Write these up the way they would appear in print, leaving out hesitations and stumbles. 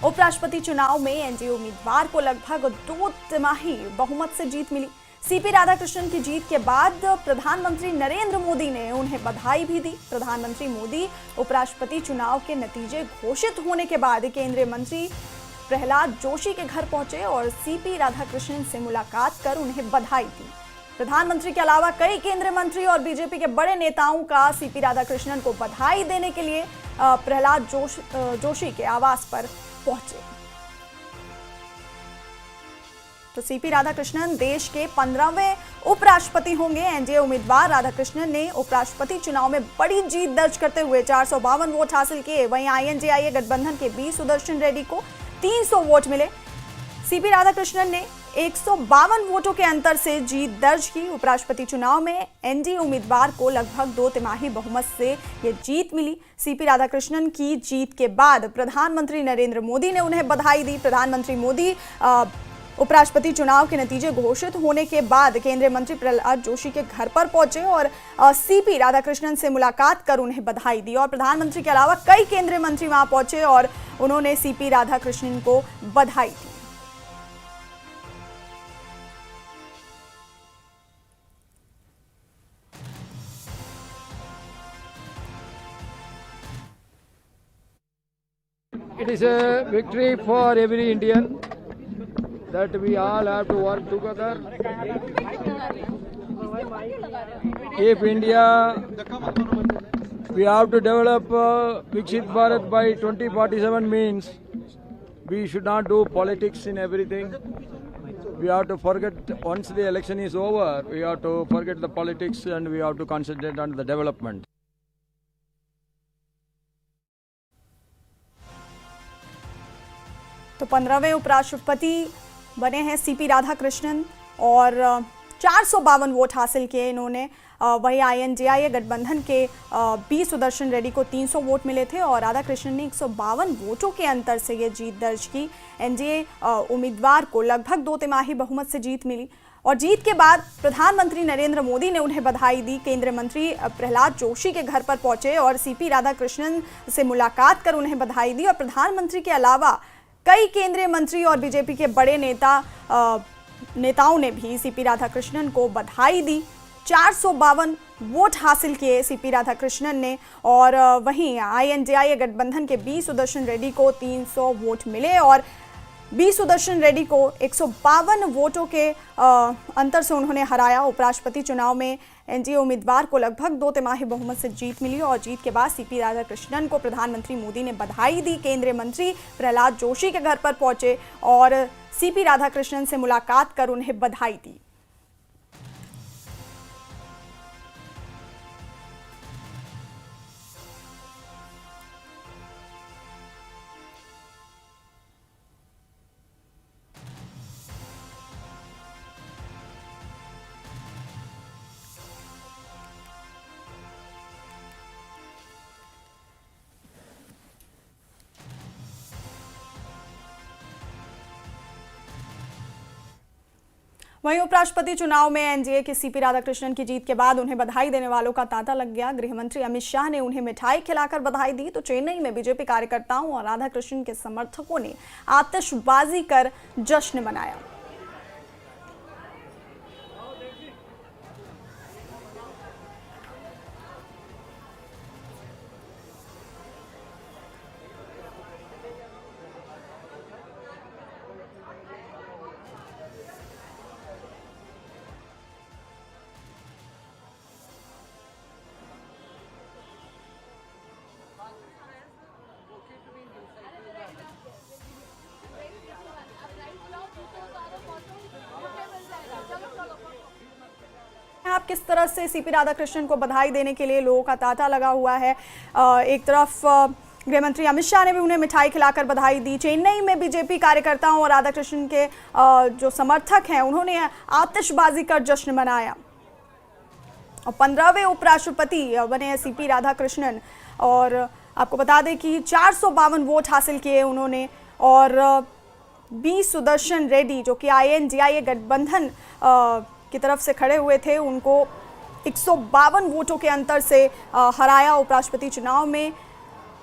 उपराष्ट्रपति चुनाव में एनडीए उम्मीदवार को लगभग 2 तिमाही बहुमत से जीत मिली। सीपी राधाकृष्णन की जीत के बाद प्रधानमंत्री नरेंद्र मोदी ने उन्हें बधाई भी दी। प्रधानमंत्री मोदी उपराष्ट्रपति चुनाव के नतीजे घोषित होने के बाद केंद्रीय मंत्री प्रहलाद जोशी के घर पहुंचे और सीपी राधाकृष्णन से मुलाकात कर उन्हें बधाई दी। प्रधानमंत्री के अलावा कई केंद्रीय मंत्री और बीजेपी के बड़े नेताओं का सीपी राधाकृष्णन को बधाई देने के लिए प्रहलाद जोशी के आवास पर पहुंचे। तो सीपी राधाकृष्णन देश के 15वें उपराष्ट्रपति होंगे। एनडीए उम्मीदवार राधाकृष्णन ने उपराष्ट्रपति चुनाव में बड़ी जीत दर्ज करते हुए 452 वोट हासिल किए। वहीं आईएनजेआईए गठबंधन के बी सुदर्शन रेड्डी को 300 वोट मिले। सीपी राधाकृष्णन ने 152 वोटों के अंतर से जीत दर्ज की। उपराष्ट्रपति चुनाव में एनडीए उम्मीदवार को लगभग 2 तिमाही बहुमत से ये जीत मिली। सीपी राधाकृष्णन की जीत के बाद प्रधानमंत्री नरेंद्र मोदी ने उन्हें बधाई दी। प्रधानमंत्री मोदी उपराष्ट्रपति चुनाव के नतीजे घोषित होने के बाद केंद्रीय मंत्री प्रहलाद जोशी के घर पर पहुंचे और सीपी राधाकृष्णन से मुलाकात कर उन्हें बधाई दी। और प्रधानमंत्री के अलावा कई केंद्रीय मंत्री वहां पहुंचे और उन्होंने सीपी राधाकृष्णन को बधाई दी। It is a victory for every Indian that we all have to work together. If India, we have to develop Viksit Bharat by 2047 means we should not do politics in everything. We have to forget, once the election is over, we have to forget the politics and we have to concentrate on the development. तो 15वें उपराष्ट्रपति बने हैं CP Radhakrishnan और 452 vote हासिल किए इन्होंने। वही आईएनजेआईए गठबंधन के बी सुदर्शन रेड्डी को 300 वोट मिले थे और राधाकृष्णन ने 152 वोटों के अंतर से ये जीत दर्ज की। एनडीए उम्मीदवार को लगभग 2 तिमाही बहुमत से जीत मिली और जीत के बाद प्रधानमंत्री नरेंद्र मोदी ने उन्हें बधाई दी। केंद्रीय मंत्री प्रहलाद जोशी के घर पर पहुंचे और सीपी राधाकृष्णन से मुलाकात कर उन्हें बधाई दी। और प्रधानमंत्री के अलावा कई केंद्रीय मंत्री और बीजेपी के बड़े नेताओं ने भी सीपी राधाकृष्णन को बधाई दी। 452 वोट हासिल किए सीपी राधाकृष्णन ने और वहीं आईएनजेआईए गठबंधन के बी सुदर्शन रेड्डी को 300 वोट मिले और बी सुदर्शन रेड्डी को 152 वोटों के अंतर से उन्होंने हराया। उपराष्ट्रपति चुनाव में एनडीए उम्मीदवार को लगभग 2 तिमाही बहुमत से जीत मिली और जीत के बाद सीपी राधाकृष्णन को प्रधानमंत्री मोदी ने बधाई दी। केंद्रीय मंत्री प्रहलाद जोशी के घर पर पहुंचे और सीपी राधाकृष्णन से मुलाकात कर उन्हें बधाई दी। वहीं उपराष्ट्रपति चुनाव में एनडीए के सीपी राधाकृष्णन की जीत के बाद उन्हें बधाई देने वालों का तांता लग गया। गृह मंत्री अमित शाह ने उन्हें मिठाई खिलाकर बधाई दी तो चेन्नई में बीजेपी कार्यकर्ताओं और राधाकृष्णन के समर्थकों ने आतिशबाजी कर जश्न मनाया। आप किस तरह से सीपी राधाकृष्णन को बधाई देने के लिए लोगों का तांता लगा हुआ है। एक तरफ गृह मंत्री अमित शाह ने भी उन्हें मिठाई खिलाकर बधाई दी। चेन्नई में बीजेपी कार्यकर्ताओं और राधाकृष्णन के जो समर्थक हैं उन्होंने आतिशबाजी कर जश्न मनाया। और 15वें उपराष्ट्रपति बने हैं सीपी राधाकृष्णन और आपको बता दें कि 452 वोट हासिल किए उन्होंने और बी सुदर्शन रेड्डी जो कि आईएनजेआईए गठबंधन की तरफ से खड़े हुए थे उनको 152 वोटों के अंतर से हराया। उपराष्ट्रपति चुनाव में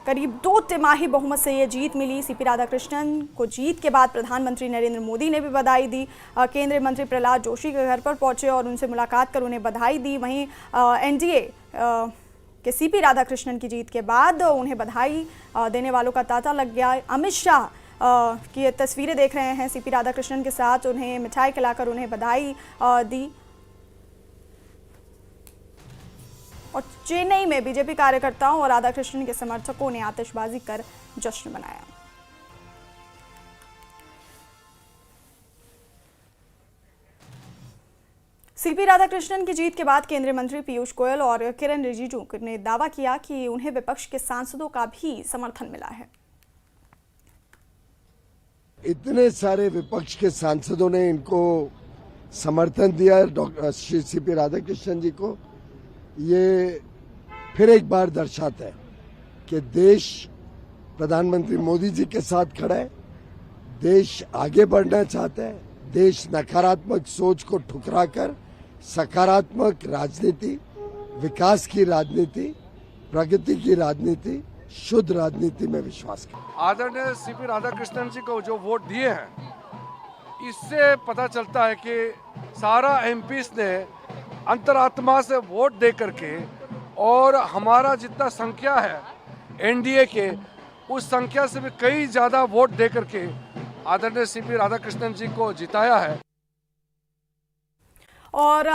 करीब 2 तिमाही बहुमत से ये जीत मिली। सीपी राधाकृष्णन को जीत के बाद प्रधानमंत्री नरेंद्र मोदी ने भी बधाई दी। केंद्रीय मंत्री प्रहलाद जोशी के घर पर पहुंचे और उनसे मुलाकात कर उन्हें बधाई दी। वहीं एनडीए के सीपी राधाकृष्णन की जीत के बाद उन्हें बधाई देने वालों का तांता लग गया। अमित शाह की तस्वीरें देख रहे हैं सीपी राधाकृष्णन के साथ, उन्हें मिठाई खिलाकर उन्हें बधाई दी। और चेन्नई में बीजेपी कार्यकर्ताओं और राधाकृष्णन के समर्थकों ने आतिशबाजी कर जश्न मनाया। सीपी राधाकृष्णन की जीत के बाद केंद्रीय मंत्री पीयूष गोयल और किरण रिजिजू ने दावा किया कि उन्हें विपक्ष के सांसदों का भी समर्थन मिला है। इतने सारे विपक्ष के सांसदों ने इनको समर्थन दिया डॉक्टर श्री सीपी राधाकृष्णन जी को। ये फिर एक बार दर्शाता है कि देश प्रधानमंत्री मोदी जी के साथ खड़ा है, देश आगे बढ़ना चाहता है, देश नकारात्मक सोच को ठुकराकर सकारात्मक राजनीति, विकास की राजनीति, प्रगति की राजनीति, शुद्ध राजनीति में विश्वास करता है। आदरणीय सीपी राधाकृष्णन जी को जो वोट दिए हैं, इससे पता चलता है कि सारा एमपीस ने अंतरात्मा से वोट दे करके और हमारा जितना संख्या है एनडीए के, उस संख्या से भी कई ज्यादा वोट दे करके आदरणीय सीपी राधाकृष्णन जी को जिताया है। और